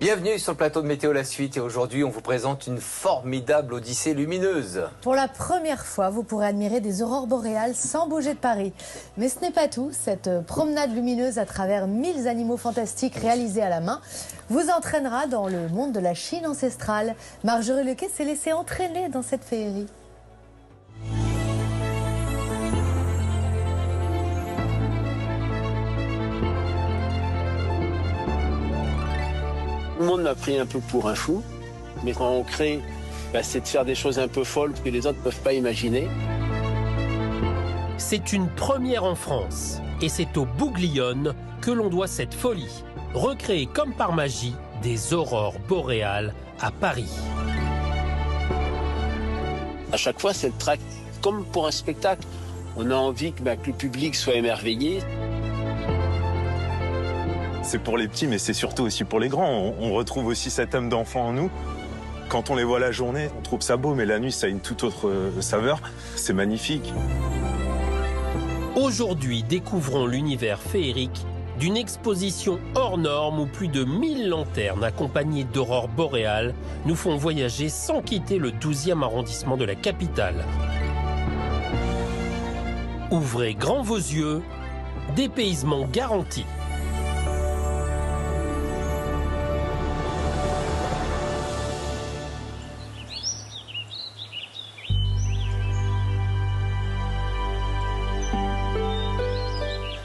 Bienvenue sur le plateau de Météo La Suite et aujourd'hui on vous présente une formidable odyssée lumineuse. Pour la première fois, vous pourrez admirer des aurores boréales sans bouger de Paris. Mais ce n'est pas tout, cette promenade lumineuse à travers 1000 animaux fantastiques réalisés à la main vous entraînera dans le monde de la Chine ancestrale. Marjorie Lequet s'est laissée entraîner dans cette féerie. Tout le monde m'a pris un peu pour un fou, mais quand on crée, c'est de faire des choses un peu folles que les autres ne peuvent pas imaginer. C'est une première en France, et c'est au Bouglione que l'on doit cette folie. Recréer comme par magie des aurores boréales à Paris. À chaque fois, c'est le trac, comme pour un spectacle. On a envie que le public soit émerveillé. C'est pour les petits, mais c'est surtout aussi pour les grands. On retrouve aussi cette âme d'enfant en nous. Quand on les voit la journée, on trouve ça beau, mais la nuit, ça a une toute autre saveur. C'est magnifique. Aujourd'hui, découvrons l'univers féerique d'une exposition hors norme où plus de 1000 lanternes accompagnées d'aurores boréales nous font voyager sans quitter le 12e arrondissement de la capitale. Ouvrez grand vos yeux, dépaysement garanti.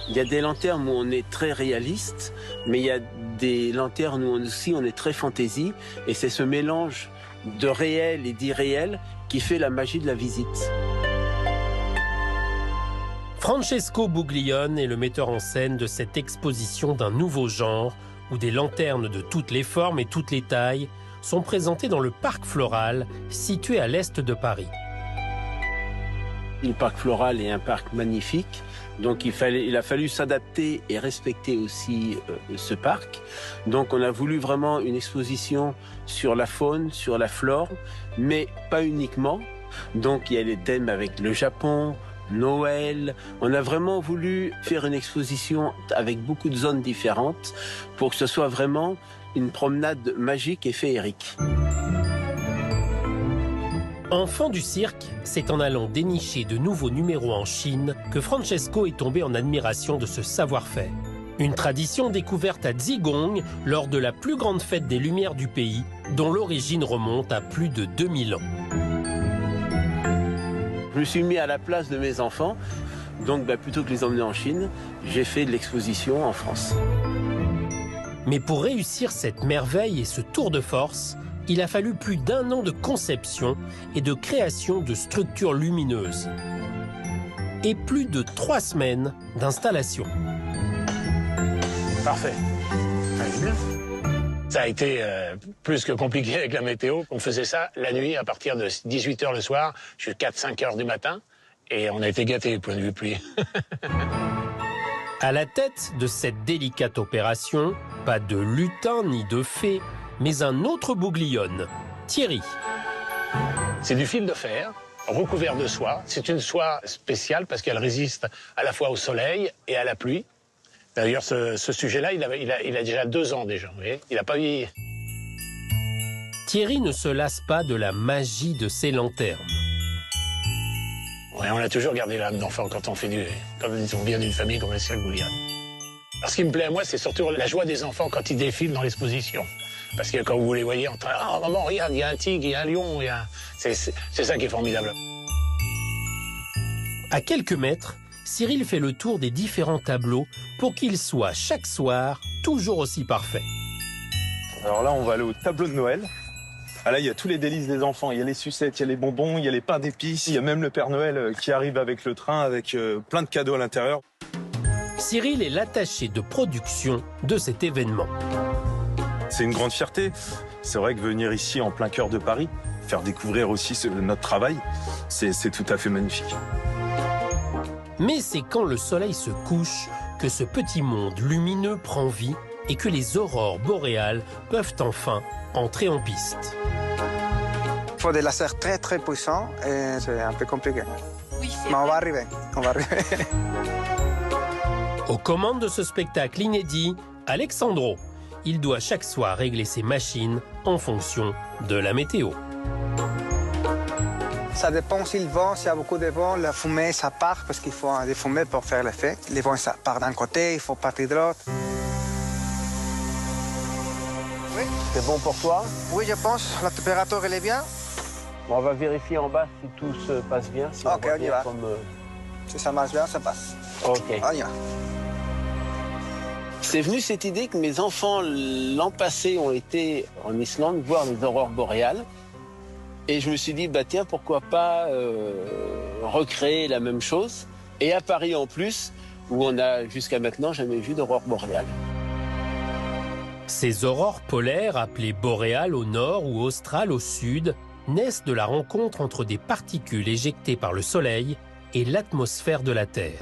Il y a des lanternes où on est très réaliste, mais il y a des lanternes où aussi on est très fantaisie. Et c'est ce mélange de réel et d'irréel qui fait la magie de la visite. Francesco Bouglione est le metteur en scène de cette exposition d'un nouveau genre où des lanternes de toutes les formes et toutes les tailles sont présentées dans le parc floral situé à l'est de Paris. Le parc floral est un parc magnifique, donc il a fallu s'adapter et respecter aussi ce parc. Donc on a voulu vraiment une exposition sur la faune, sur la flore, mais pas uniquement. Donc il y a les thèmes avec le Japon, Noël. On a vraiment voulu faire une exposition avec beaucoup de zones différentes pour que ce soit vraiment une promenade magique et féerique. Enfant du cirque, c'est en allant dénicher de nouveaux numéros en Chine que Francesco est tombé en admiration de ce savoir-faire. Une tradition découverte à Zigong lors de la plus grande fête des Lumières du pays, dont l'origine remonte à plus de 2000 ans. Je me suis mis à la place de mes enfants, donc plutôt que les emmener en Chine, j'ai fait de l'exposition en France. Mais pour réussir cette merveille et ce tour de force, il a fallu plus d'1 an de conception et de création de structures lumineuses. Et plus de 3 semaines d'installation. Parfait. Ça a été plus que compliqué avec la météo. On faisait ça la nuit à partir de 18h le soir jusqu'à 4-5h du matin. Et on a été gâtés, point de vue pluie. À la tête de cette délicate opération, pas de lutin ni de fée, mais un autre Bouglione, Thierry. C'est du fil de fer, recouvert de soie. C'est une soie spéciale parce qu'elle résiste à la fois au soleil et à la pluie. D'ailleurs, ce sujet-là, il a déjà 2 ans déjà. Vous voyez, il n'a pas vieilli. Thierry ne se lasse pas de la magie de ces lanternes. Ouais, on a toujours gardé l'âme d'enfant quand on vient d'une famille comme le cirque Bouglione. Alors, ce qui me plaît à moi, c'est surtout la joie des enfants quand ils défilent dans l'exposition. Parce que quand vous les voyez en train, ah maman, regarde, il y a un tigre, il y a un lion, c'est ça qui est formidable. À quelques mètres, Cyril fait le tour des différents tableaux pour qu'ils soient chaque soir toujours aussi parfaits. Alors là, on va aller au tableau de Noël. Ah là, il y a tous les délices des enfants. Il y a les sucettes, il y a les bonbons, il y a les pains d'épices. Il y a même le Père Noël qui arrive avec le train, avec plein de cadeaux à l'intérieur. Cyril est l'attaché de production de cet événement. C'est une grande fierté. C'est vrai que venir ici, en plein cœur de Paris, faire découvrir aussi notre travail, c'est tout à fait magnifique. Mais c'est quand le soleil se couche que ce petit monde lumineux prend vie et que les aurores boréales peuvent enfin entrer en piste. Il faut des lasers très très puissants et c'est un peu compliqué. Oui, mais on va arriver, Aux commandes de ce spectacle inédit, Alexandro. il doit chaque soir régler ses machines en fonction de la météo. Ça dépend si le vent, s'il y a beaucoup de vent, la fumée, ça part parce qu'il faut des fumées pour faire l'effet. Les vents, ça part d'un côté, il faut partir de l'autre. Oui. C'est bon pour toi? Oui, je pense. La température, elle est bien. Bon, on va vérifier en bas si tout se passe bien. Si Ok, on y va. Comme... Si ça marche bien, ça passe. Ok. On y va. C'est venu cette idée que mes enfants, l'an passé, ont été en Islande voir les aurores boréales. Et je me suis dit, bah tiens, pourquoi pas recréer la même chose. Et à Paris en plus, où on a jusqu'à maintenant jamais vu d'aurore boréale. Ces aurores polaires, appelées boréales au nord ou australes au sud, naissent de la rencontre entre des particules éjectées par le Soleil et l'atmosphère de la Terre.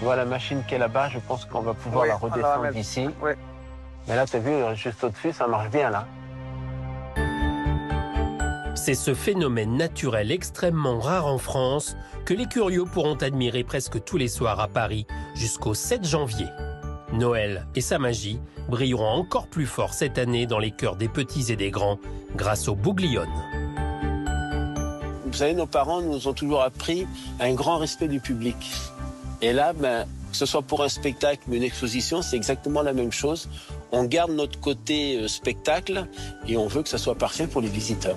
Voilà la machine qui est là-bas, je pense qu'on va pouvoir la redescendre d'ici. Oui. Mais là, tu as vu, juste au-dessus, ça marche bien là. C'est ce phénomène naturel extrêmement rare en France que les curieux pourront admirer presque tous les soirs à Paris jusqu'au 7 janvier. Noël et sa magie brilleront encore plus fort cette année dans les cœurs des petits et des grands grâce aux Bougliones. Vous savez, nos parents nous ont toujours appris un grand respect du public. Et là, que ce soit pour un spectacle ou une exposition, c'est exactement la même chose. On garde notre côté spectacle et on veut que ça soit parfait pour les visiteurs.